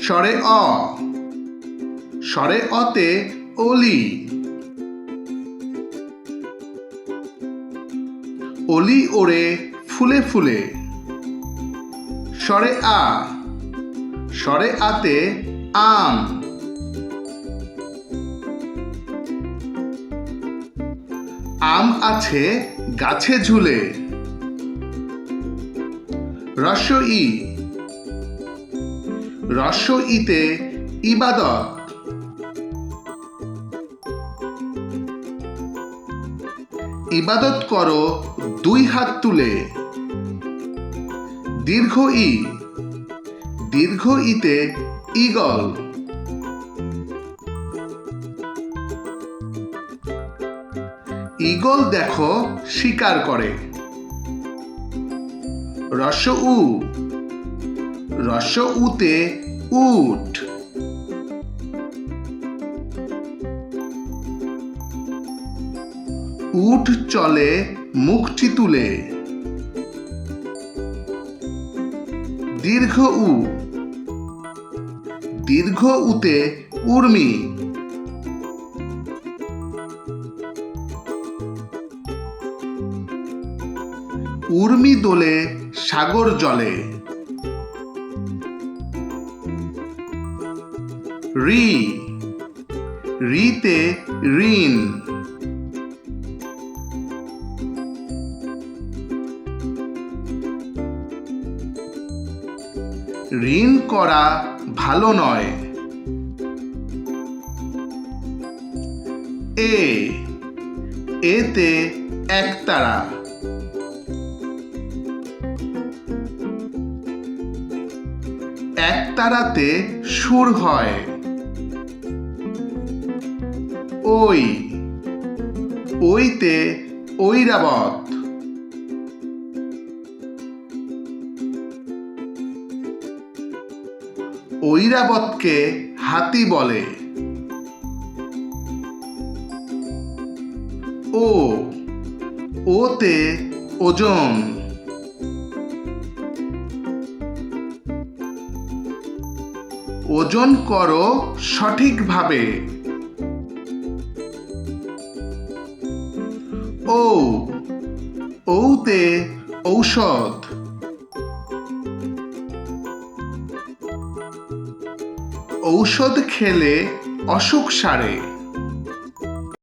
স্বরে অ, স্বরে অতে অলি, অলি ওড়ে ফুলে ফুলে। স্বরে আ, স্বরে আতে আম, আম আছে গাছে ঝুলে। রস্য ই, রস্য ইতে ইবাদত, ইবাদত করো দুই হাত তুলে। দীর্ঘ ই, দীর্ঘ ইতে ঈগল, ঈগল দেখো শিকার করে। রস্য উ, রস্য উতে উট, উট চলে মুখটি তুলে। দীর্ঘ উ, দীর্ঘ উতে উর্মি, উর্মি দোলে সাগর জলে। রি, রিতে ঋণ, ঋণ করা ভালো নয়। এ, এতে একতারা, একতারাতে সুর হয়। ওই, ওইতে ঐরাবত, ঐরাবতকে হাতি বলে। ও, ওতে ওজন, ওজন করো সঠিকভাবে। ও, ওতে ঔষধ, ঔষধ খেলে অসুখ সারে।